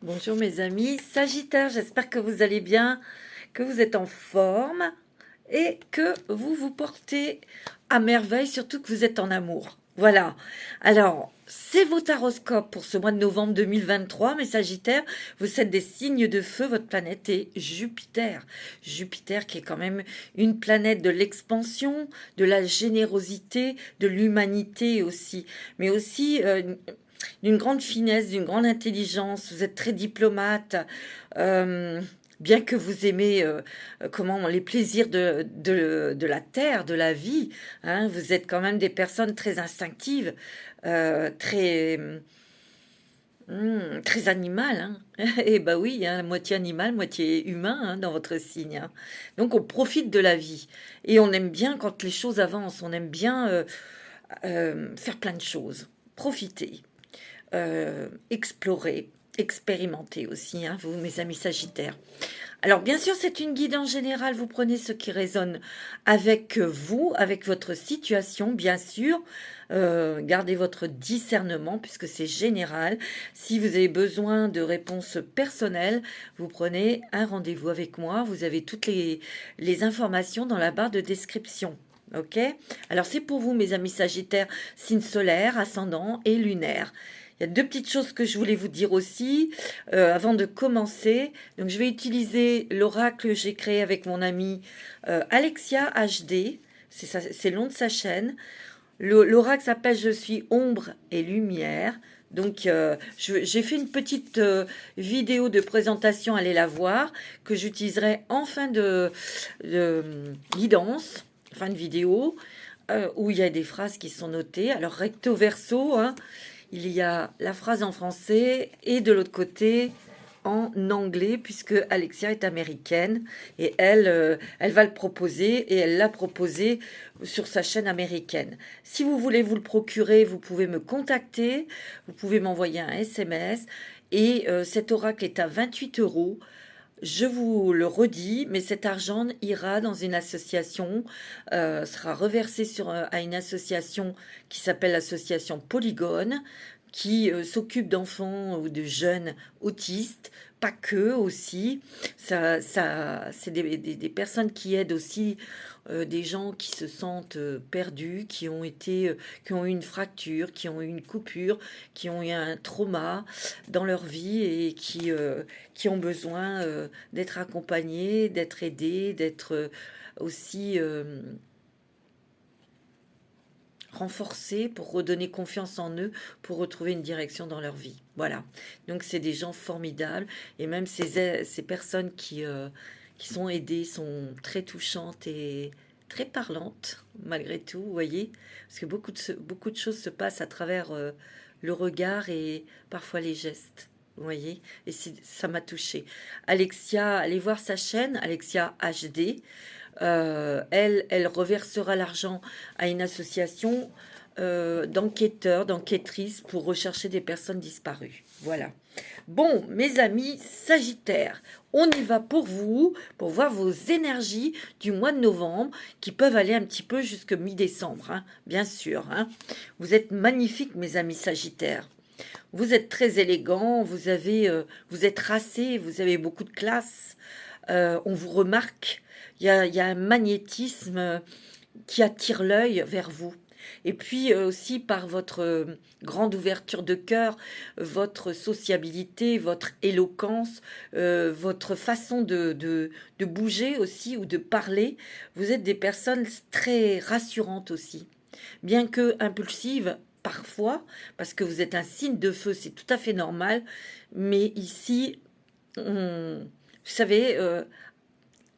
Bonjour mes amis Sagittaire, j'espère que vous allez bien, que vous êtes en forme et que vous vous portez à merveille, surtout que vous êtes en amour. Voilà. Alors, c'est votre horoscope pour ce mois de novembre 2023, mes Sagittaires. Vous êtes des signes de feu, votre planète est Jupiter. Jupiter qui est quand même une planète de l'expansion, de la générosité, de l'humanité aussi, mais aussi d'une grande finesse, d'une grande intelligence. Vous êtes très diplomate. euh, Bien que vous aimez comment les plaisirs de la terre, de la vie, hein, vous êtes quand même des personnes très instinctives, très très animales. Hein. Et bah oui, hein, moitié animal, moitié humain hein, dans votre signe. Hein. Donc on profite de la vie et on aime bien quand les choses avancent. On aime bien faire plein de choses, profiter explorer, expérimenter aussi, hein, vous, mes amis Sagittaires. Alors, bien sûr, c'est une guide en général. Vous prenez ce qui résonne avec vous, avec votre situation, bien sûr. Gardez votre discernement puisque c'est général. Si vous avez besoin de réponses personnelles, vous prenez un rendez-vous avec moi. Vous avez toutes les informations dans la barre de description. Ok? Alors, c'est pour vous, mes amis Sagittaires, signe solaire, ascendant et lunaire. Il y a deux petites choses que je voulais vous dire aussi avant de commencer. Donc, je vais utiliser l'oracle que j'ai créé avec mon ami Alexia HD. C'est le nom de sa chaîne. L'oracle s'appelle Je suis ombre et lumière. Donc, j'ai fait une petite vidéo de présentation, allez la voir, que j'utiliserai en fin de guidance, fin de vidéo, où il y a des phrases qui sont notées. Alors, recto verso, hein, il y a la phrase en français et de l'autre côté en anglais puisque Alexia est américaine et elle va le proposer et elle l'a proposé sur sa chaîne américaine. Si vous voulez vous le procurer, vous pouvez me contacter, vous pouvez m'envoyer un SMS et cet oracle est à 28 euros. Je vous le redis, mais cet argent ira dans une association, sera reversé à une association qui s'appelle l'association Polygone, qui s'occupe d'enfants ou de jeunes autistes, pas que aussi. C'est des personnes qui aident aussi des gens qui se sentent perdus, qui ont eu une fracture, qui ont eu une coupure, qui ont eu un trauma dans leur vie et qui ont besoin d'être accompagnés, d'être aidés, d'être aussi renforcés pour redonner confiance en eux, pour retrouver une direction dans leur vie. Voilà. Donc c'est des gens formidables et même ces personnes qui sont aidées sont très touchantes et très parlantes malgré tout, vous voyez, parce que beaucoup de choses se passent à travers le regard et parfois les gestes. Vous voyez, et ça m'a touchée. Alexia, allez voir sa chaîne, Alexia HD. Elle reversera l'argent à une association d'enquêteurs, d'enquêtrices pour rechercher des personnes disparues. Voilà. Bon, mes amis Sagittaires, on y va pour vous, pour voir vos énergies du mois de novembre, qui peuvent aller un petit peu jusque mi-décembre, hein, bien sûr. Hein. Vous êtes magnifiques, mes amis Sagittaires. Vous êtes très élégants, vous êtes racés, vous avez beaucoup de classe. On vous remarque. Il y a un magnétisme qui attire l'œil vers vous. Et puis aussi par votre grande ouverture de cœur, votre sociabilité, votre éloquence, votre façon de bouger aussi ou de parler, vous êtes des personnes très rassurantes aussi. Bien que impulsives parfois, parce que vous êtes un signe de feu, c'est tout à fait normal, mais ici, vous savez,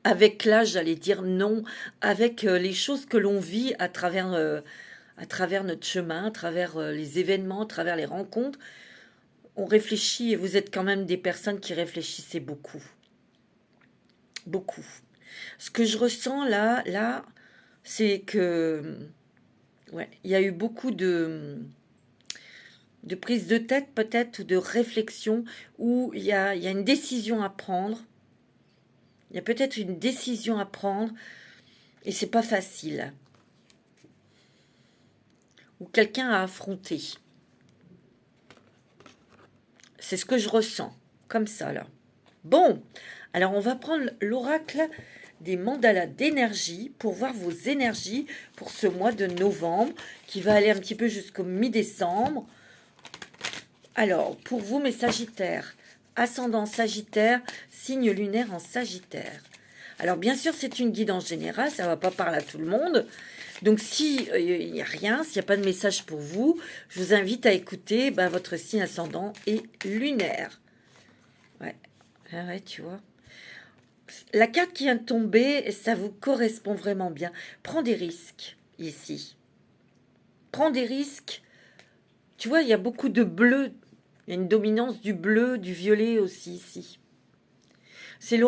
avec l'âge, j'allais dire non, avec les choses que l'on vit à travers notre chemin, à travers les événements, à travers les rencontres, on réfléchit et vous êtes quand même des personnes qui réfléchissez beaucoup, beaucoup. Ce que je ressens là, c'est que ouais, il y a eu beaucoup de prise de tête peut-être ou de réflexion où il y a une décision à prendre. Il y a peut-être une décision à prendre et c'est pas facile. Ou quelqu'un à affronter. C'est ce que je ressens. comme ça, là. Bon, alors on va prendre l'oracle des mandalas d'énergie pour voir vos énergies pour ce mois de novembre qui va aller un petit peu jusqu'au mi-décembre. Alors, pour vous, mes Sagittaires, ascendant Sagittaire, signe lunaire en Sagittaire. Alors, bien sûr, c'est une guidance générale, ça ne va pas parler à tout le monde. Donc, si il n'y a rien, s'il n'y a pas de message pour vous, je vous invite à écouter votre signe ascendant et lunaire. Ouais, ah ouais, tu vois. La carte qui vient de tomber, ça vous correspond vraiment bien. Prends des risques ici. Prends des risques. Tu vois, il y a beaucoup de bleu. Il y a une dominance du bleu, du violet aussi ici. C'est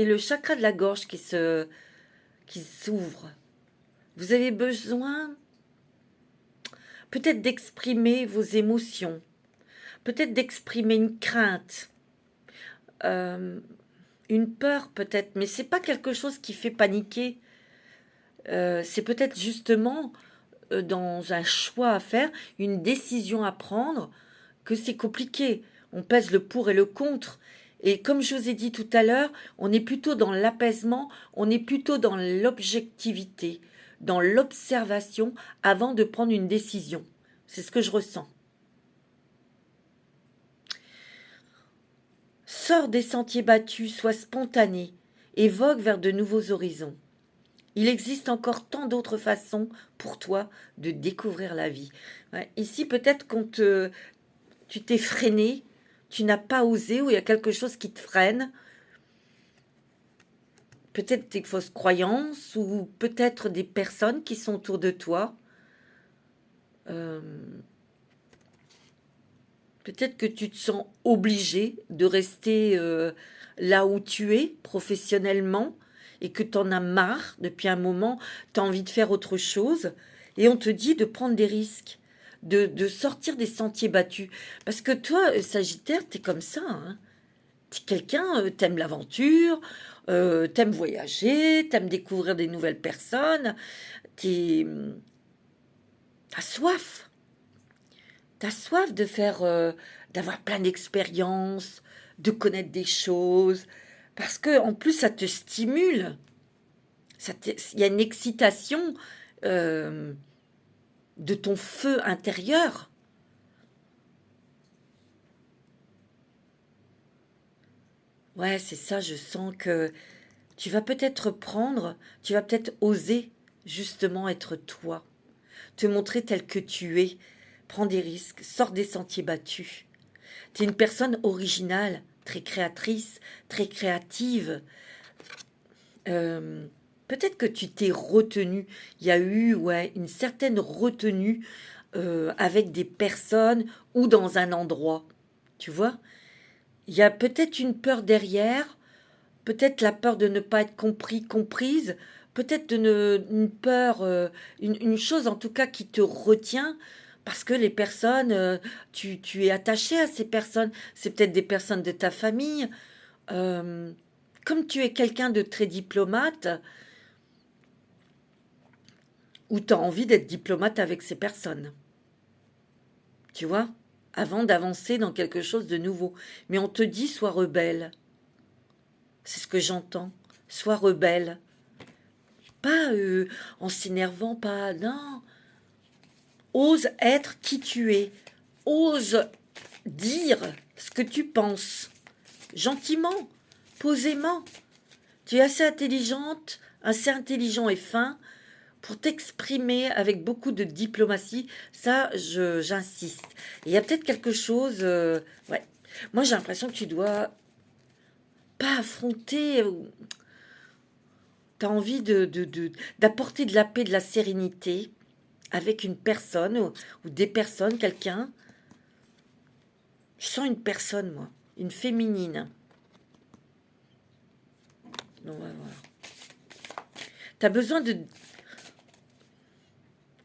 le chakra de la gorge qui s'ouvre. Vous avez besoin peut-être d'exprimer vos émotions, peut-être d'exprimer une crainte, une peur peut-être, mais c'est pas quelque chose qui fait paniquer. C'est peut-être justement dans un choix à faire, une décision à prendre, que c'est compliqué. On pèse le pour et le contre. Et comme je vous ai dit tout à l'heure, on est plutôt dans l'apaisement, on est plutôt dans l'objectivité, dans l'observation avant de prendre une décision. C'est ce que je ressens. Sors des sentiers battus, sois spontané et vogue vers de nouveaux horizons. Il existe encore tant d'autres façons pour toi de découvrir la vie. Ouais, ici, peut-être tu t'es freiné, tu n'as pas osé, ou il y a quelque chose qui te freine. Peut-être tes fausses croyances, ou peut-être des personnes qui sont autour de toi. Peut-être que tu te sens obligé de rester là où tu es professionnellement et que tu en as marre depuis un moment, tu as envie de faire autre chose et on te dit de prendre des risques, de sortir des sentiers battus. Parce que toi, Sagittaire, tu es comme ça. Hein. Tu es quelqu'un, t'aimes l'aventure, t'aimes voyager, t'aimes découvrir des nouvelles personnes, t'as soif. T'as soif de faire, d'avoir plein d'expériences, de connaître des choses, parce que en plus ça te stimule. Il y a une excitation euh, de ton feu intérieur. Ouais, c'est ça, je sens que tu vas peut-être prendre, tu vas peut-être oser justement être toi, te montrer tel que tu es, prends des risques, sors des sentiers battus. Tu es une personne originale, très créatrice, très créative. Euh, Peut-être que tu t'es retenu. Il y a eu une certaine retenue avec des personnes ou dans un endroit. Tu vois? Il y a peut-être une peur derrière, peut-être la peur de ne pas être compris, comprise, peut-être une peur, une chose en tout cas qui te retient, parce que les personnes, tu es attaché à ces personnes, c'est peut-être des personnes de ta famille. Euh, Comme tu es quelqu'un de très diplomate, ou tu as envie d'être diplomate avec ces personnes, tu vois, avant d'avancer dans quelque chose de nouveau. Mais on te dit, sois rebelle. C'est ce que j'entends. Sois rebelle. Pas en s'énervant, pas... Non. Ose être qui tu es. Ose dire ce que tu penses. Gentiment, posément. Tu es assez intelligente, assez intelligent et fin pour t'exprimer avec beaucoup de diplomatie. Ça, j'insiste. Il y a peut-être quelque chose... ouais. Moi, j'ai l'impression que tu dois pas affronter... tu as envie d'apporter de la paix, de la sérénité avec une personne ou des personnes, quelqu'un. Je sens une personne, moi, une féminine. Donc, voilà. Tu as besoin de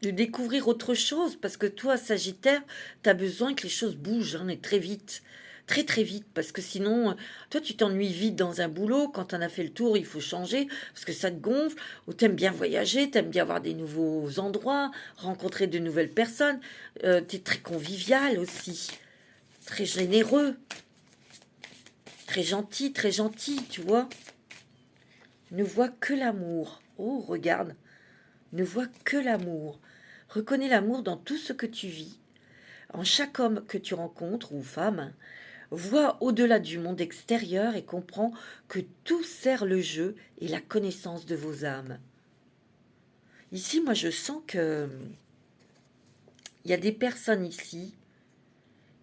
découvrir autre chose parce que toi, Sagittaire, tu as besoin que les choses bougent et très vite. Très très vite, parce que sinon, toi tu t'ennuies vite dans un boulot, quand on a fait le tour, il faut changer, parce que ça te gonfle, ou t'aimes bien voyager, t'aimes bien voir des nouveaux endroits, rencontrer de nouvelles personnes, t'es très convivial aussi, très généreux. très gentil, tu vois. Ne voit que l'amour. Oh, regarde. Ne voit que l'amour. Reconnais l'amour dans tout ce que tu vis. En chaque homme que tu rencontres, ou femme, vois au-delà du monde extérieur et comprends que tout sert le jeu et la connaissance de vos âmes. Ici, moi, je sens que il y a des personnes ici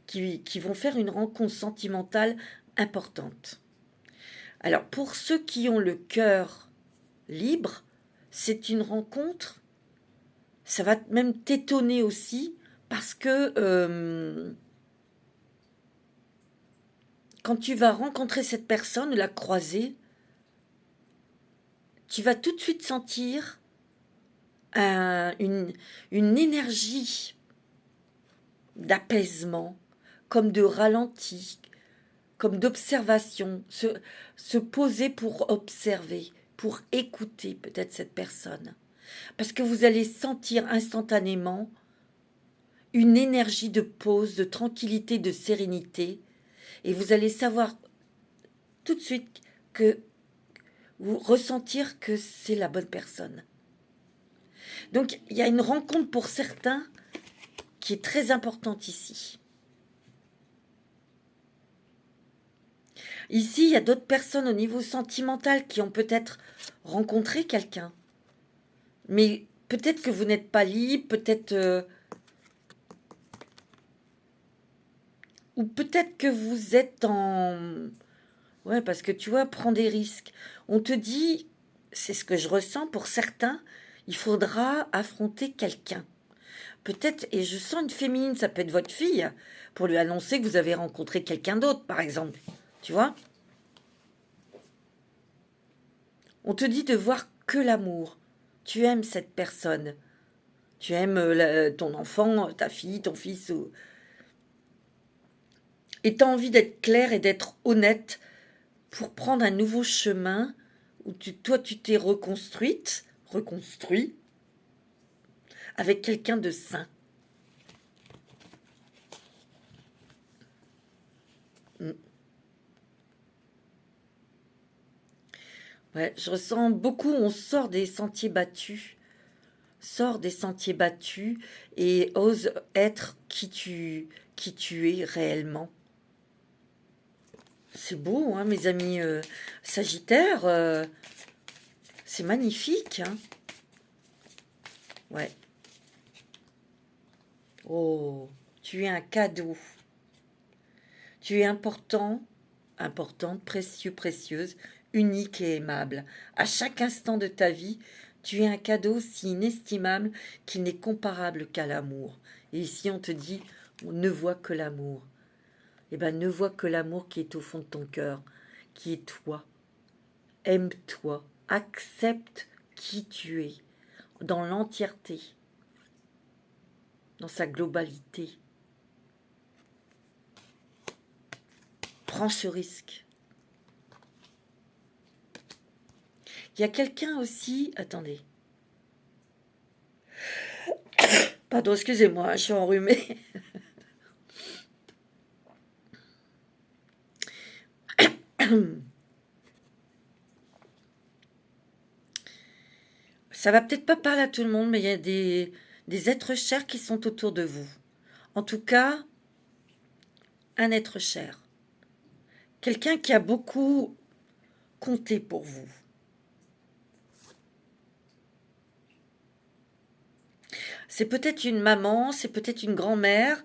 qui vont faire une rencontre sentimentale importante. Alors, pour ceux qui ont le cœur libre, c'est une rencontre, ça va même t'étonner aussi, parce que quand tu vas rencontrer cette personne, la croiser, tu vas tout de suite sentir une énergie d'apaisement, comme de ralenti, comme d'observation, se poser pour observer, pour écouter peut-être cette personne. Parce que vous allez sentir instantanément une énergie de pause, de tranquillité, de sérénité, et vous allez savoir tout de suite que vous ressentir que c'est la bonne personne. Donc il y a une rencontre pour certains qui est très importante ici. Ici, il y a d'autres personnes au niveau sentimental qui ont peut-être rencontré quelqu'un. Mais peut-être que vous n'êtes pas libre, peut-être... ou peut-être que vous êtes en... Ouais, parce que tu vois, prends des risques. On te dit, c'est ce que je ressens pour certains, il faudra affronter quelqu'un. Peut-être, et je sens une féminine, ça peut être votre fille, pour lui annoncer que vous avez rencontré quelqu'un d'autre, par exemple. Tu vois? On te dit de voir que l'amour. Tu aimes cette personne. Tu aimes ton enfant, ta fille, ton fils. Et tu as envie d'être clair et d'être honnête pour prendre un nouveau chemin où toi, tu t'es reconstruit avec quelqu'un de sain. Mm. Ouais, je ressens beaucoup, on sort des sentiers battus. Sors des sentiers battus et ose être qui tu es réellement. C'est beau, hein, mes amis Sagittaires. C'est magnifique. Hein. Ouais. Oh, tu es un cadeau. Tu es important, importante, précieux, précieuse, unique et aimable. À chaque instant de ta vie, tu es un cadeau si inestimable qu'il n'est comparable qu'à l'amour. Et ici, on te dit, on ne voit que l'amour. Eh bien, ne vois que l'amour qui est au fond de ton cœur, qui est toi. Aime-toi, accepte qui tu es, dans l'entièreté, dans sa globalité. Prends ce risque. Il y a quelqu'un aussi... Attendez. Pardon, excusez-moi, je suis enrhumée. Ça va peut-être pas parler à tout le monde, mais il y a des êtres chers qui sont autour de vous. En tout cas, un être cher. Quelqu'un qui a beaucoup compté pour vous. C'est peut-être une maman, c'est peut-être une grand-mère.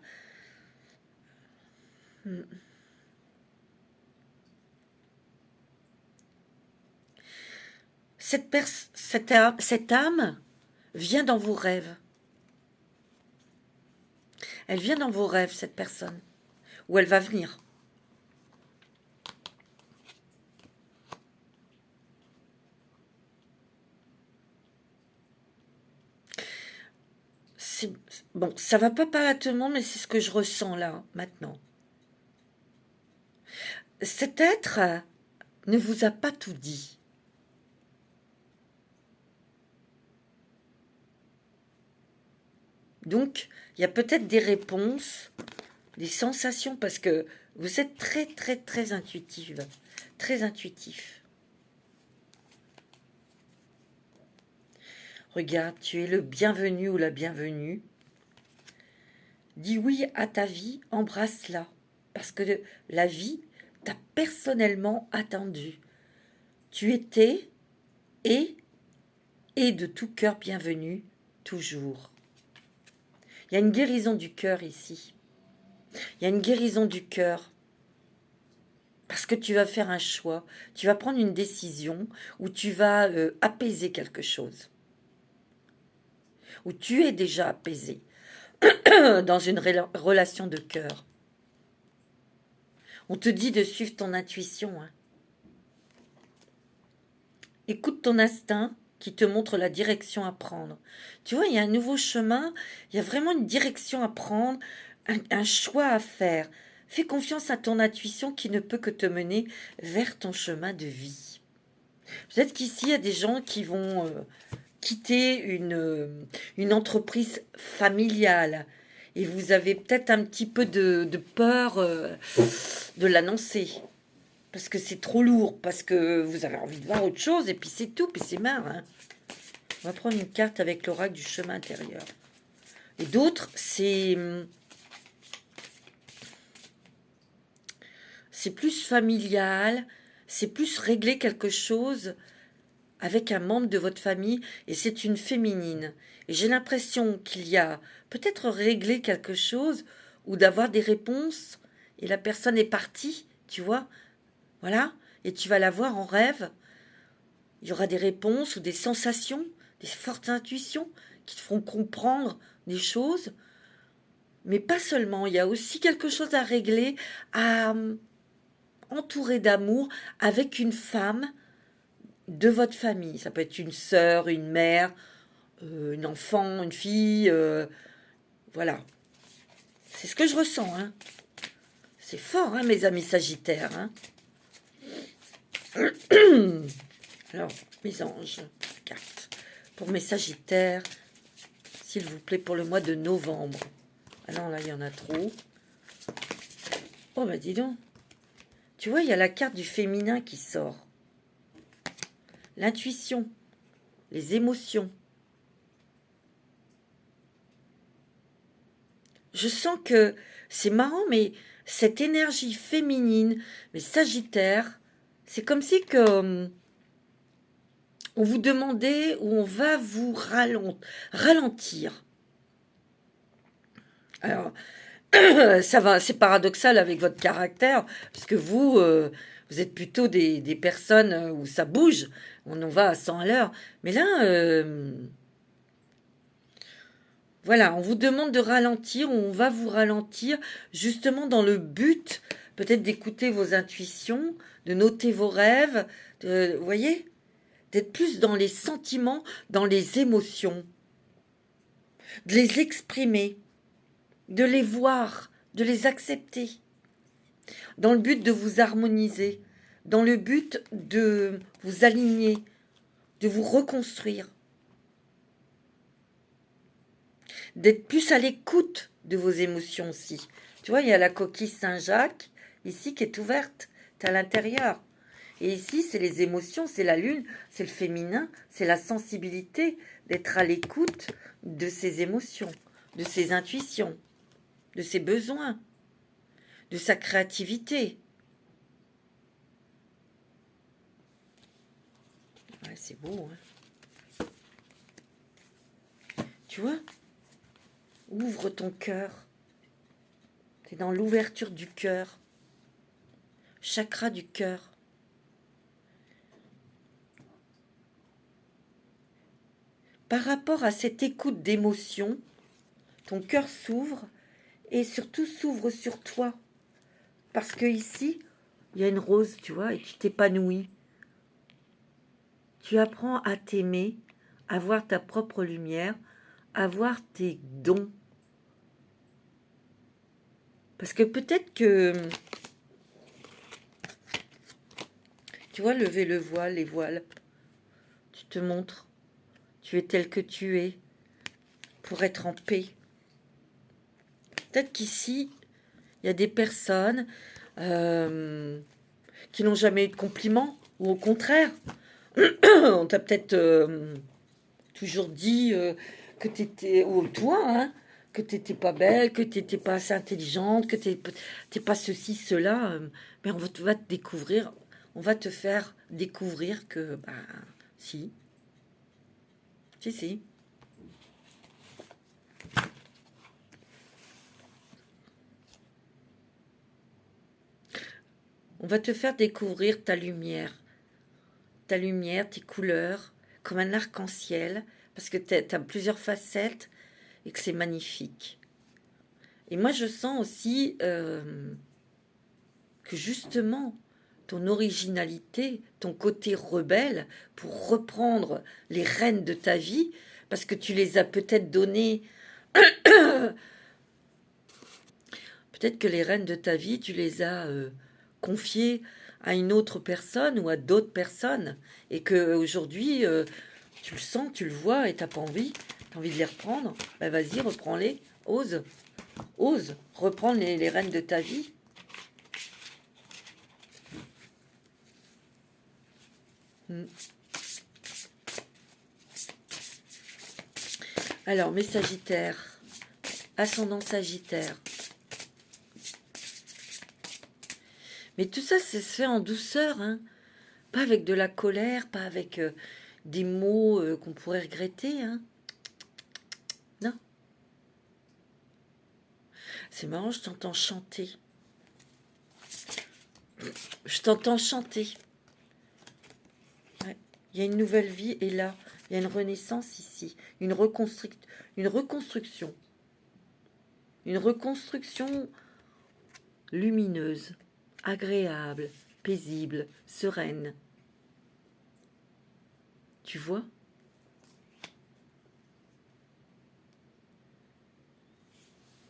Cette âme vient dans vos rêves. Elle vient dans vos rêves, cette personne. Ou elle va venir. Bon, ça va pas parler à tout le monde, mais c'est ce que je ressens là, maintenant. Cet être ne vous a pas tout dit. Donc, il y a peut-être des réponses des sensations, parce que vous êtes très, très, très intuitive, très intuitif. Regarde, tu es le bienvenu ou la bienvenue. Dis oui à ta vie, embrasse-la, parce que la vie t'a personnellement attendu. Tu étais et de tout cœur bienvenue, toujours. Il y a une guérison du cœur ici. Il y a une guérison du cœur. Parce que tu vas faire un choix, tu vas prendre une décision où tu vas apaiser quelque chose. Où tu es déjà apaisé dans une relation de cœur. On te dit de suivre ton intuition. Hein. Écoute ton instinct qui te montre la direction à prendre. Tu vois, il y a un nouveau chemin, il y a vraiment une direction à prendre, un choix à faire. Fais confiance à ton intuition qui ne peut que te mener vers ton chemin de vie. Peut-être qu'ici, il y a des gens qui vont quitter une entreprise familiale et vous avez peut-être un petit peu de peur de l'annoncer. Parce que c'est trop lourd, parce que vous avez envie de voir autre chose, et puis c'est tout, puis c'est marre. Hein. On va prendre une carte avec l'oracle du chemin intérieur. Et d'autres, c'est plus familial, c'est plus régler quelque chose avec un membre de votre famille, et c'est une féminine. Et j'ai l'impression qu'il y a peut-être régler quelque chose, ou d'avoir des réponses, et la personne est partie, tu vois. Voilà, et tu vas la voir en rêve. Il y aura des réponses ou des sensations, des fortes intuitions qui te feront comprendre des choses. Mais pas seulement, il y a aussi quelque chose à régler, à entourer d'amour avec une femme de votre famille. Ça peut être une sœur, une mère, une enfant, une fille. Voilà. C'est ce que je ressens. Hein. C'est fort, hein, mes amis sagittaires. Hein. Alors, mes anges, carte pour mes sagittaires, s'il vous plaît, pour le mois de novembre. Ah non, là, il y en a trop. Oh, bah dis donc. Tu vois, il y a la carte du féminin qui sort. L'intuition, les émotions. Je sens que c'est marrant, mais cette énergie féminine, mais sagittaire, c'est comme si que on vous demandait ou on va vous ralentir. Alors, ça va, c'est paradoxal avec votre caractère, parce que vous, vous êtes plutôt des personnes où ça bouge, on en va à 100 à l'heure. Mais là, voilà, on vous demande de ralentir, on va vous ralentir, justement dans le but, peut-être d'écouter vos intuitions, de noter vos rêves, vous voyez, d'être plus dans les sentiments, dans les émotions, de les exprimer, de les voir, de les accepter, dans le but de vous harmoniser, dans le but de vous aligner, de vous reconstruire, d'être plus à l'écoute de vos émotions aussi. Tu vois, il y a la coquille Saint-Jacques, ici, qui est ouverte, tu à l'intérieur. Et ici, c'est les émotions, c'est la lune, c'est le féminin, c'est la sensibilité, d'être à l'écoute de ses émotions, de ses intuitions, de ses besoins, de sa créativité. Ouais, c'est beau, hein. Tu vois? Ouvre ton cœur. Tu es dans l'ouverture du cœur. Chakra du cœur. Par rapport à cette écoute d'émotion, ton cœur s'ouvre et surtout s'ouvre sur toi. Parce que ici, il y a une rose, tu vois, et tu t'épanouis. Tu apprends à t'aimer, à voir ta propre lumière, à voir tes dons. Parce que peut-être que, tu vois, lever le voile, les voiles, tu te montres, tu es tel que tu es, pour être en paix. Peut-être qu'ici, Il y a des personnes qui n'ont jamais eu de compliments, ou au contraire, on t'a peut-être toujours dit que tu étais, ou toi, hein, que tu n'étais pas belle, que tu n'étais pas assez intelligente, que tu n'étais pas ceci, cela. Mais va te découvrir, on va te faire découvrir que, bah, si, si. On va te faire découvrir ta lumière, tes couleurs, comme un arc-en-ciel, parce que tu as plusieurs facettes et que c'est magnifique. Et moi, je sens aussi que justement, ton originalité, ton côté rebelle, pour reprendre les rênes de ta vie, parce que tu les as peut-être données, peut-être que les rênes de ta vie, tu les as confiées à une autre personne ou à d'autres personnes, et que aujourd'hui, tu le sens, tu le vois, et t'as pas envie, t'as envie de les reprendre, ben vas-y, reprends-les, ose reprendre les rênes de ta vie. Alors, mes Sagittaires, ascendant Sagittaire. Mais tout ça, ça se fait en douceur, hein. Pas avec de la colère, pas avec des mots qu'on pourrait regretter, hein. Non. C'est marrant, je t'entends chanter. Je t'entends chanter. Ouais. Il y a une nouvelle vie, et là, il y a une renaissance ici. Une reconstruction. Une reconstruction lumineuse, agréable, paisible, sereine. Tu vois?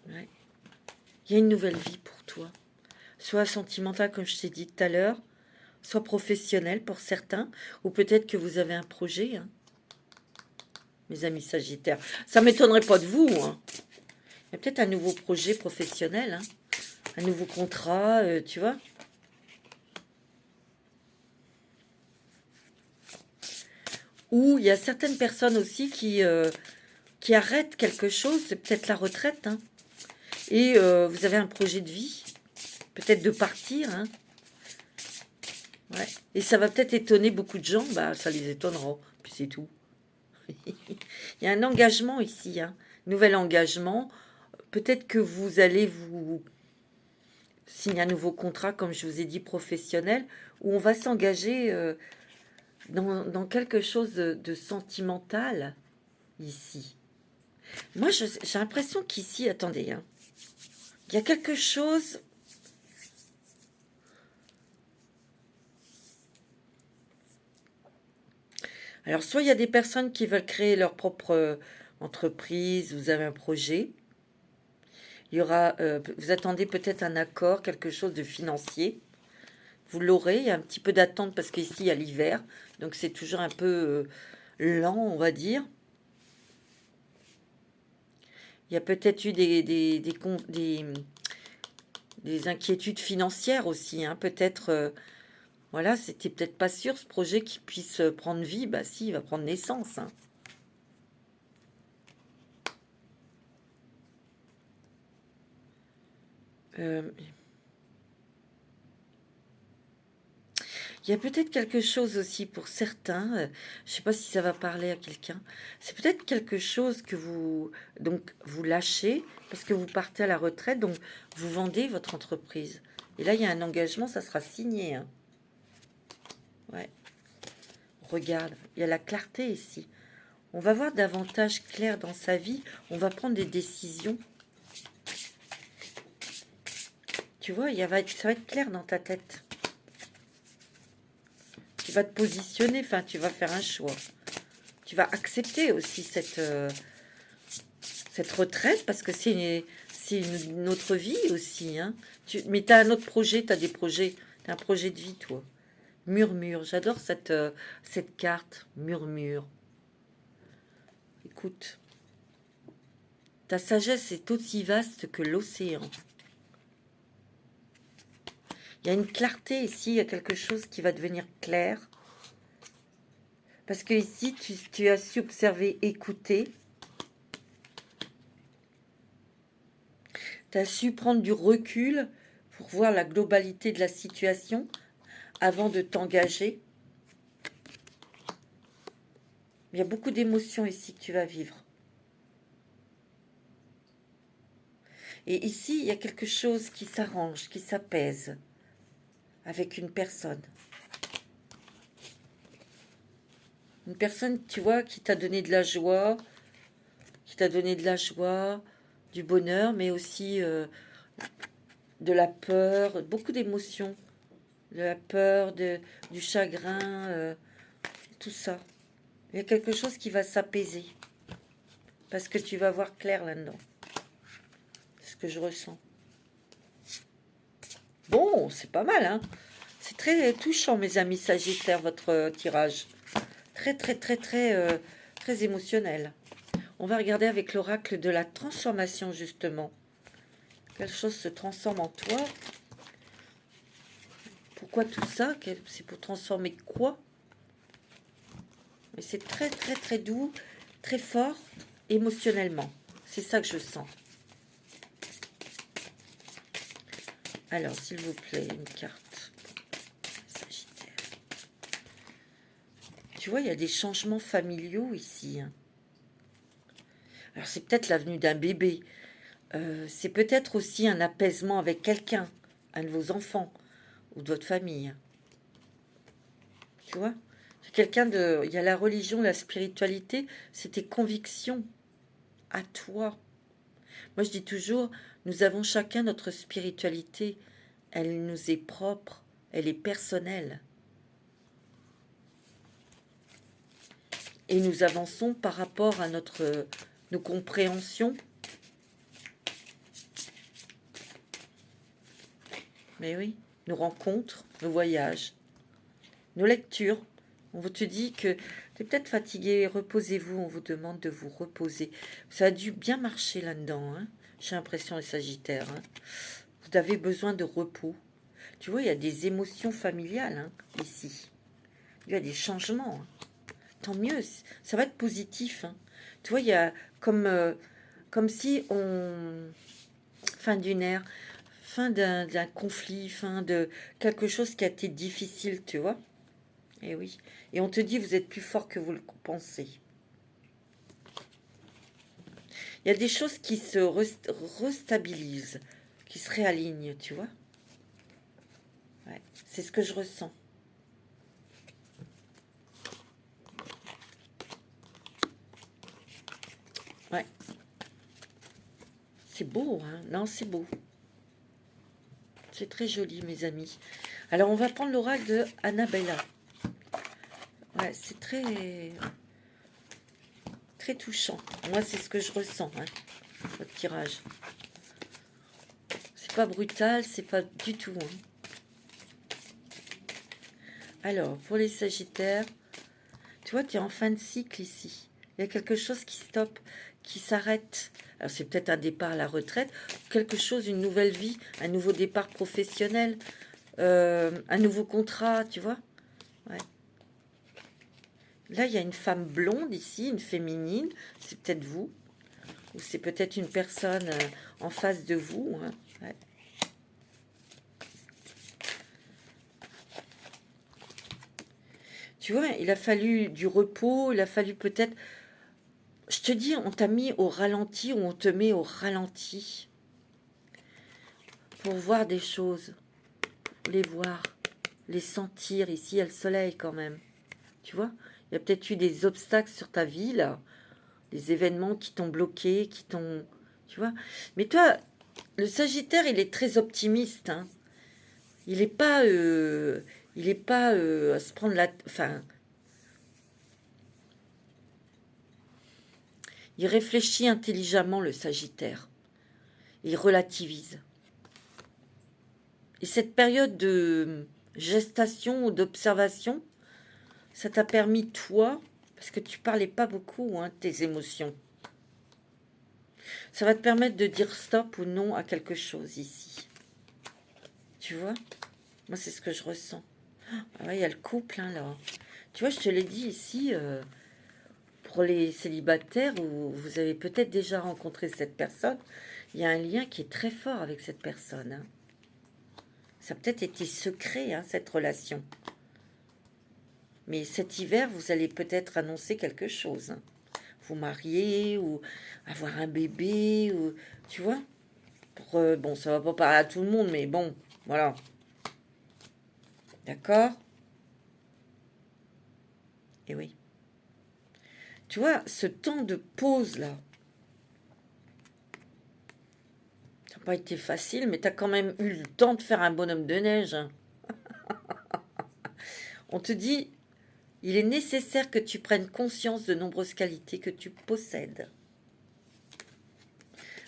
Ouais. Il y a une nouvelle vie pour toi. Soit sentimentale, comme je t'ai dit tout à l'heure, soit professionnelle pour certains, ou peut-être que vous avez un projet, hein, mes amis Sagittaires. Ça m'étonnerait pas de vous, hein. Il y a peut-être un nouveau projet professionnel, hein, un nouveau contrat, tu vois. Ou il y a certaines personnes aussi qui arrêtent quelque chose, c'est peut-être la retraite, hein, et vous avez un projet de vie, peut-être de partir, hein. Ouais. Et ça va peut-être étonner beaucoup de gens, bah ça les étonnera, puis c'est tout. Il y a un engagement ici, hein, nouvel engagement. Peut-être que vous allez vous signer un nouveau contrat, comme je vous ai dit, professionnel, où on va s'engager dans quelque chose de sentimental ici. Moi, j'ai l'impression qu'ici, attendez, hein, il y a quelque chose. Alors, soit il y a des personnes qui veulent créer leur propre entreprise, vous avez un projet. Il y aura, vous attendez peut-être un accord, quelque chose de financier. Vous l'aurez, il y a un petit peu d'attente parce qu'ici, il y a l'hiver. Donc, c'est toujours un peu lent, on va dire. Il y a peut-être eu des inquiétudes financières aussi, hein. Peut-être, voilà, c'était peut-être pas sûr ce projet qui puisse prendre vie. Bah si, il va prendre naissance, hein. Euh, il y a peut-être quelque chose aussi pour certains, je sais pas si ça va parler à quelqu'un, c'est peut-être quelque chose que vous lâchez parce que vous partez à la retraite, donc vous vendez votre entreprise. Et là, il y a un engagement, ça sera signé, hein. Ouais, regarde, il y a la clarté ici. On va voir davantage clair dans sa vie, on va prendre des décisions. Tu vois, ça va être clair dans ta tête. Tu vas te positionner, enfin, tu vas faire un choix. Tu vas accepter aussi cette retraite parce que c'est une autre vie aussi, hein. Mais tu as un autre projet, tu as des projets, tu as un projet de vie, toi. Murmure, j'adore cette carte, murmure. Écoute, ta sagesse est aussi vaste que l'océan. Il y a une clarté ici, il y a quelque chose qui va devenir clair. Parce que ici, tu as su observer, écouter. Tu as su prendre du recul pour voir la globalité de la situation avant de t'engager. Il y a beaucoup d'émotions ici que tu vas vivre. Et ici, il y a quelque chose qui s'arrange, qui s'apaise avec une personne. Une personne, tu vois, qui t'a donné de la joie, du bonheur, mais aussi de la peur, beaucoup d'émotions, de la peur, du chagrin, tout ça. Il y a quelque chose qui va s'apaiser, parce que tu vas voir clair là-dedans. C'est ce que je ressens. Bon, c'est pas mal, hein. C'est très touchant, mes amis Sagittaires, votre tirage. Très, très, très, très, très émotionnel. On va regarder avec l'oracle de la transformation, justement. Quelque chose se transforme en toi. Pourquoi tout ça? C'est pour transformer quoi? Mais c'est très, très, très doux, très fort, émotionnellement. C'est ça que je sens. Alors, s'il vous plaît, une carte. Sagittaire. Tu vois, il y a des changements familiaux ici. Hein. Alors, c'est peut-être la venue d'un bébé. C'est peut-être aussi un apaisement avec quelqu'un, un de vos enfants ou de votre famille. Tu vois? Quelqu'un de... Il y a la religion, la spiritualité, c'est tes convictions à toi. Moi, je dis toujours, nous avons chacun notre spiritualité. Elle nous est propre, elle est personnelle. Et nous avançons par rapport à nos compréhensions. Mais oui, nos rencontres, nos voyages, nos lectures. On vous te dit que tu es peut-être fatigué, reposez-vous, on vous demande de vous reposer. Ça a dû bien marcher là-dedans, hein. J'ai l'impression, les Sagittaires. Hein. Vous avez besoin de repos. Tu vois, il y a des émotions familiales hein, ici. Il y a des changements. Hein. Tant mieux, ça va être positif. Hein. Tu vois, il y a comme si on... Fin d'une ère, fin d'un conflit, fin de quelque chose qui a été difficile, tu vois. Et oui. Et on te dit, vous êtes plus fort que vous le pensez. Il y a des choses qui se restabilisent, qui se réalignent, tu vois. Ouais, c'est ce que je ressens. Ouais. C'est beau, hein? Non, c'est beau. C'est très joli, mes amis. Alors, on va prendre l'oracle de Annabella. Ouais, c'est très... très touchant. Moi, c'est ce que je ressens, hein, votre tirage. C'est pas brutal, c'est pas du tout. Hein. Alors, pour les Sagittaires, tu vois, tu es en fin de cycle ici. Il y a quelque chose qui stoppe, qui s'arrête. Alors, c'est peut-être un départ à la retraite, quelque chose, une nouvelle vie, un nouveau départ professionnel, un nouveau contrat, tu vois. Ouais. Là, il y a une femme blonde ici, une féminine, c'est peut-être vous, ou c'est peut-être une personne en face de vous. Hein. Ouais. Tu vois, il a fallu du repos, il a fallu peut-être... Je te dis, on t'a mis au ralenti ou on te met au ralenti pour voir des choses, les voir, les sentir. Ici, il y a le soleil quand même. Tu vois, il y a peut-être eu des obstacles sur ta vie, là, des événements qui t'ont bloqué, qui t'ont... Tu vois, mais toi, le Sagittaire, il est très optimiste. Hein. Il n'est pas... à se prendre la... Enfin... Il réfléchit intelligemment, le Sagittaire. Il relativise. Et cette période de gestation ou d'observation, ça t'a permis, toi, parce que tu parlais pas beaucoup, hein, de tes émotions. Ça va te permettre de dire stop ou non à quelque chose ici. Tu vois? Moi, c'est ce que je ressens. Ah ouais, il y a le couple, hein, là. Tu vois, je te l'ai dit ici, pour les célibataires, où vous avez peut-être déjà rencontré cette personne, il y a un lien qui est très fort avec cette personne, hein. Ça a peut-être été secret, hein, cette relation. Mais cet hiver, vous allez peut-être annoncer quelque chose, hein. Vous marier ou avoir un bébé, ou tu vois. Bon, ça va pas parler à tout le monde, mais bon, voilà. D'accord? Et oui. Tu vois, ce temps de pause là, ça n'a pas été facile, mais tu as quand même eu le temps de faire un bonhomme de neige, hein. On te dit, il est nécessaire que tu prennes conscience de nombreuses qualités que tu possèdes.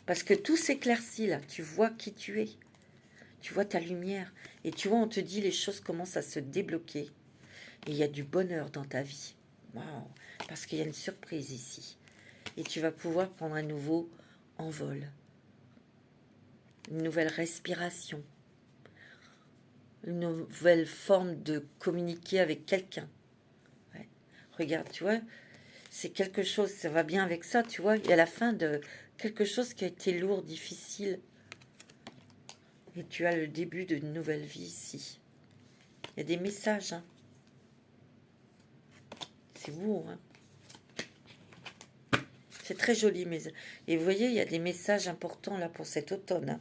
Parce que tout s'éclaircit là, tu vois qui tu es, tu vois ta lumière, et tu vois, on te dit, les choses commencent à se débloquer, et il y a du bonheur dans ta vie. Waouh! Parce qu'il y a une surprise ici, et tu vas pouvoir prendre un nouveau envol, une nouvelle respiration, une nouvelle forme de communiquer avec quelqu'un. Ouais. Regarde, tu vois, c'est quelque chose, ça va bien avec ça, tu vois, et à la fin de quelque chose qui a été lourd, difficile, et tu as le début d'une nouvelle vie ici. Il y a des messages, hein. C'est beau, hein. C'est très joli, mais... Et vous voyez, il y a des messages importants là pour cet automne, hein.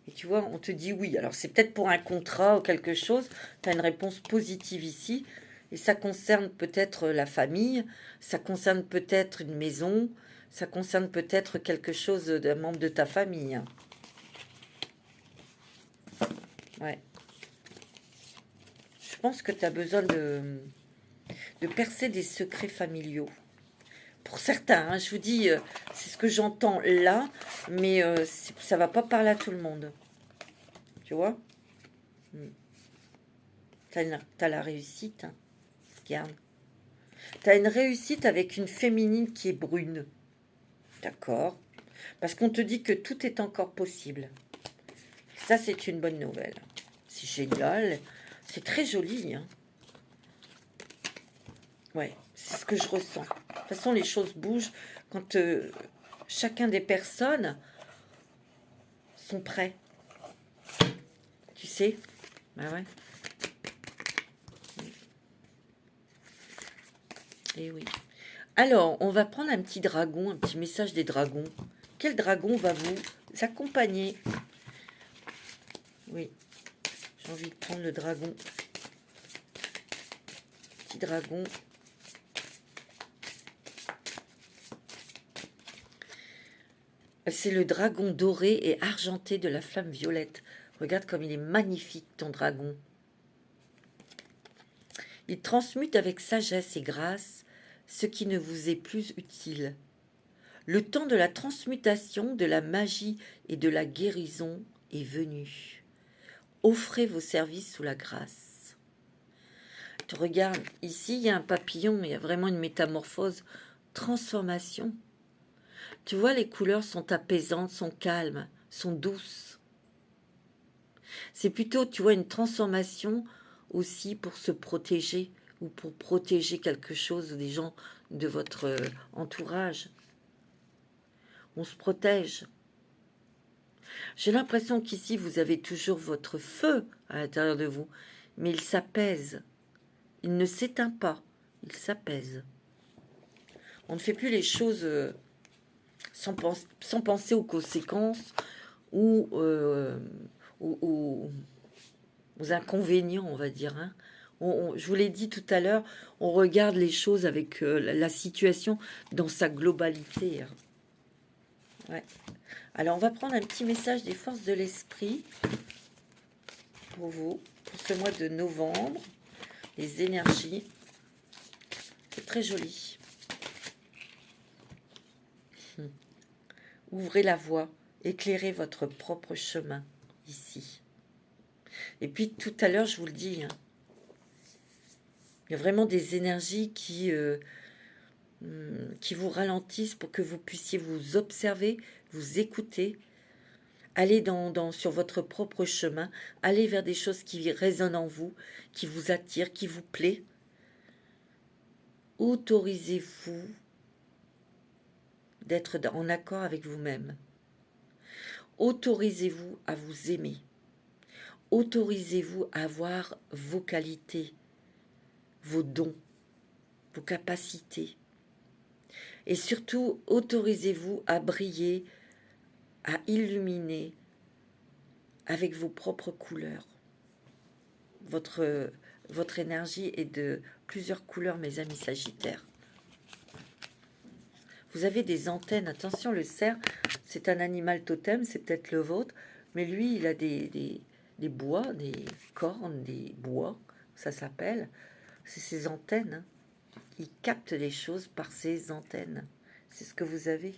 Et tu vois, on te dit oui. Alors, c'est peut-être pour un contrat ou quelque chose. Tu as une réponse positive ici. Et ça concerne peut-être la famille. Ça concerne peut-être une maison. Ça concerne peut-être quelque chose d'un membre de ta famille, hein. Ouais. Je pense que tu as besoin de percer des secrets familiaux. Pour certains, hein, je vous dis, c'est ce que j'entends là. Mais ça va pas parler à tout le monde. Tu vois? T'as la réussite, hein. Regarde. T'as une réussite avec une féminine qui est brune. D'accord? Parce qu'on te dit que tout est encore possible. Ça, c'est une bonne nouvelle. C'est génial. C'est très joli, hein. Ouais, c'est ce que je ressens. De toute façon, les choses bougent quand chacun des personnes sont prêts. Tu sais? Bah ouais. Et oui. Alors, on va prendre un petit dragon, un petit message des dragons. Quel dragon va vous accompagner? Oui, j'ai envie de prendre le dragon. Petit dragon. C'est le dragon doré et argenté de la flamme violette. Regarde comme il est magnifique, ton dragon. Il transmute avec sagesse et grâce ce qui ne vous est plus utile. Le temps de la transmutation, de la magie et de la guérison est venu. Offrez vos services sous la grâce. Tu regardes, ici, il y a un papillon, il y a vraiment une métamorphose, transformation. Tu vois, les couleurs sont apaisantes, sont calmes, sont douces. C'est plutôt, tu vois, une transformation aussi pour se protéger ou pour protéger quelque chose ou des gens de votre entourage. On se protège. J'ai l'impression qu'ici, vous avez toujours votre feu à l'intérieur de vous, mais il s'apaise. Il ne s'éteint pas, il s'apaise. On ne fait plus les choses sans penser aux conséquences ou aux inconvénients, on va dire, hein. Je vous l'ai dit tout à l'heure, on regarde les choses avec la situation dans sa globalité, hein. Ouais. Alors, on va prendre un petit message des forces de l'esprit pour vous, pour ce mois de novembre, les énergies. C'est très joli. Ouvrez la voie, éclairez votre propre chemin ici. Et puis, tout à l'heure, je vous le dis, hein, il y a vraiment des énergies qui vous ralentissent pour que vous puissiez vous observer, vous écouter, Allez sur votre propre chemin. Allez vers des choses qui résonnent en vous, qui vous attirent, qui vous plaît. Autorisez-vous d'être en accord avec vous-même. Autorisez-vous à vous aimer. Autorisez-vous à avoir vos qualités, vos dons, vos capacités. Et surtout, autorisez-vous à briller, à illuminer avec vos propres couleurs. Votre énergie est de plusieurs couleurs, mes amis Sagittaires. Vous avez des antennes. Attention, le cerf, c'est un animal totem, c'est peut-être le vôtre, mais lui, il a des bois, des cornes, des bois, ça s'appelle. C'est ses antennes. Hein. Il capte les choses par ses antennes. C'est ce que vous avez.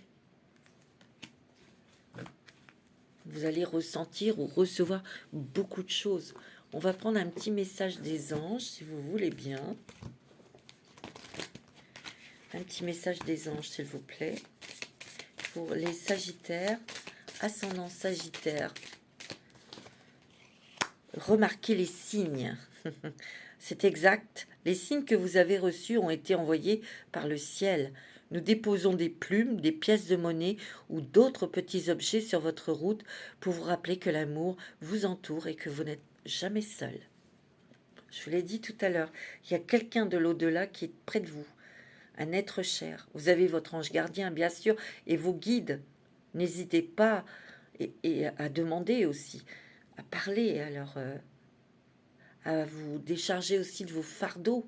Vous allez ressentir ou recevoir beaucoup de choses. On va prendre un petit message des anges, si vous voulez bien. Un petit message des anges, s'il vous plaît. Pour les Sagittaires, ascendant Sagittaire. Remarquez les signes. C'est exact. Les signes que vous avez reçus ont été envoyés par le ciel. Nous déposons des plumes, des pièces de monnaie ou d'autres petits objets sur votre route pour vous rappeler que l'amour vous entoure et que vous n'êtes jamais seul. Je vous l'ai dit tout à l'heure, il y a quelqu'un de l'au-delà qui est près de vous, un être cher. Vous avez votre ange gardien, bien sûr, et vos guides. N'hésitez pas et à demander aussi, à parler, à vous décharger aussi de vos fardeaux.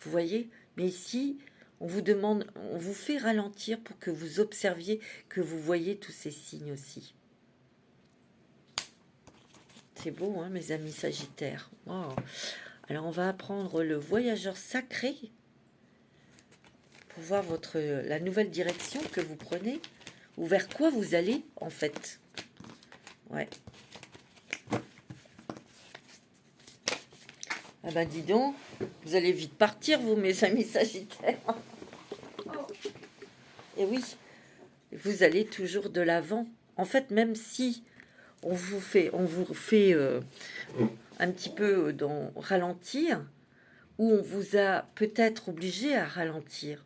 Vous voyez? Mais ici, on vous demande, on vous fait ralentir pour que vous observiez, que vous voyez tous ces signes aussi. C'est beau, hein, mes amis Sagittaires. Wow. Alors, on va apprendre le voyageur sacré pour voir la nouvelle direction que vous prenez ou vers quoi vous allez, en fait. Ouais. Ah ben, dis donc, vous allez vite partir, vous, mes amis Sagittaires. Et oui, vous allez toujours de l'avant. En fait, même si on vous fait un petit peu ralentir, ou on vous a peut-être obligé à ralentir,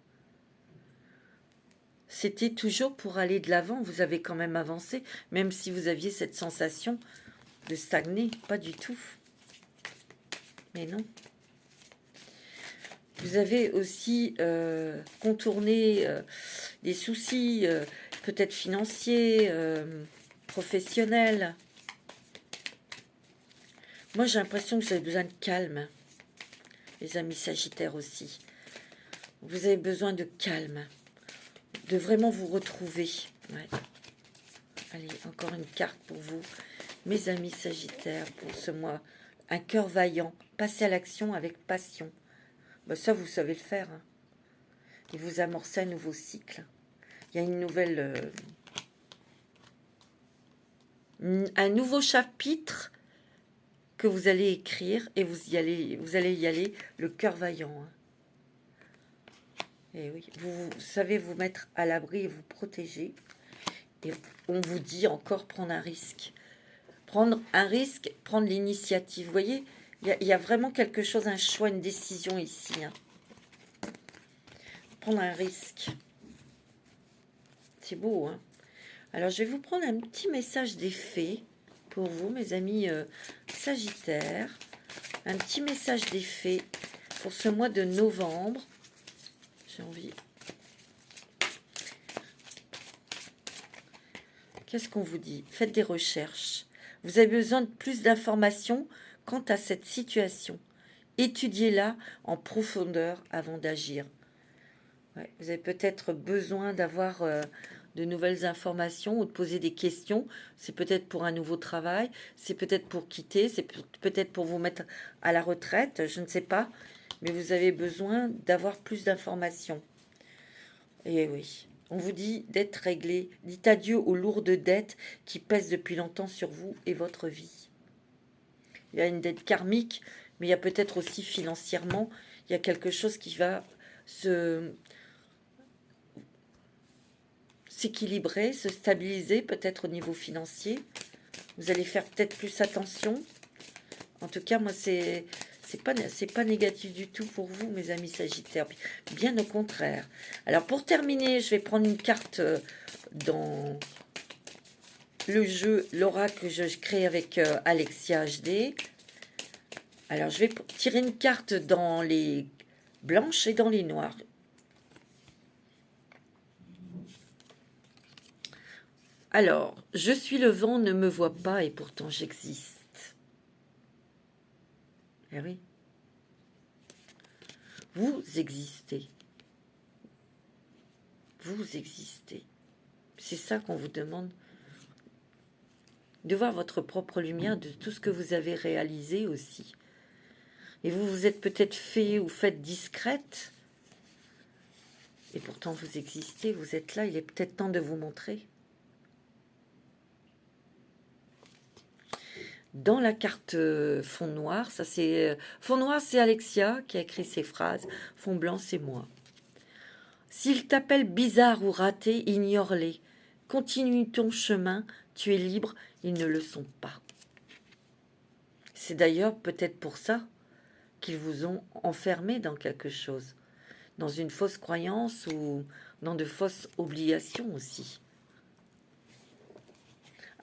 c'était toujours pour aller de l'avant. Vous avez quand même avancé, même si vous aviez cette sensation de stagner. Pas du tout. Mais non. Vous avez aussi contourné des soucis, peut-être financiers, professionnels. Moi, j'ai l'impression que vous avez besoin de calme. Les amis Sagittaires aussi. Vous avez besoin de calme. De vraiment vous retrouver. Ouais. Allez, encore une carte pour vous. Mes amis Sagittaires, pour ce mois. Un cœur vaillant. Passez à l'action avec passion. Ben ça, vous savez le faire. Hein. Et vous amorcez un nouveau cycle. Il y a une nouvelle... un nouveau chapitre que vous allez écrire et vous allez y aller le cœur vaillant. Hein. Et oui, vous savez vous mettre à l'abri et vous protéger. Et on vous dit encore prendre un risque. Prendre un risque, prendre l'initiative. Vous voyez, il y a vraiment quelque chose, un choix, une décision ici. Hein. Prendre un risque. C'est beau, hein. Alors, je vais vous prendre un petit message des fées pour vous, mes amis Sagittaires. Un petit message des fées pour ce mois de novembre. J'ai envie. Qu'est-ce qu'on vous dit? Faites des recherches. Vous avez besoin de plus d'informations quant à cette situation. Étudiez-la en profondeur avant d'agir. Ouais, vous avez peut-être besoin d'avoir de nouvelles informations ou de poser des questions. C'est peut-être pour un nouveau travail, c'est peut-être pour quitter, c'est peut-être pour vous mettre à la retraite, je ne sais pas. Mais vous avez besoin d'avoir plus d'informations. Et oui, on vous dit d'être réglé. Dites adieu aux lourdes dettes qui pèsent depuis longtemps sur vous et votre vie. Il y a une dette karmique, mais il y a peut-être aussi financièrement, il y a quelque chose qui va s'équilibrer, se stabiliser, peut-être au niveau financier. Vous allez faire peut-être plus attention. En tout cas, moi, c'est pas négatif du tout pour vous, mes amis Sagittaires. Bien au contraire. Alors, pour terminer, je vais prendre une carte dans le jeu, l'oracle que je crée avec Alexia HD. Alors, je vais tirer une carte dans les blanches et dans les noires. Alors, je suis le vent, ne me vois pas et pourtant j'existe. Eh oui. Vous existez. Vous existez. C'est ça qu'on vous demande. De voir votre propre lumière, de tout ce que vous avez réalisé aussi. Et vous vous êtes peut-être fait ou faites discrète. Et pourtant vous existez, vous êtes là, il est peut-être temps de vous montrer. Dans la carte fond noir, ça c'est fond noir, c'est Alexia qui a écrit ces phrases. Fond blanc, c'est moi. S'ils t'appellent bizarre ou raté, ignore-les. Continue ton chemin, tu es libre, ils ne le sont pas. C'est d'ailleurs peut-être pour ça qu'ils vous ont enfermé dans quelque chose, dans une fausse croyance ou dans de fausses obligations aussi.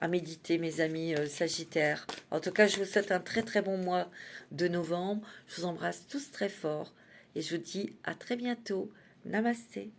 À méditer, mes amis Sagittaires. En tout cas, je vous souhaite un très très bon mois de novembre. Je vous embrasse tous très fort et je vous dis à très bientôt. Namasté.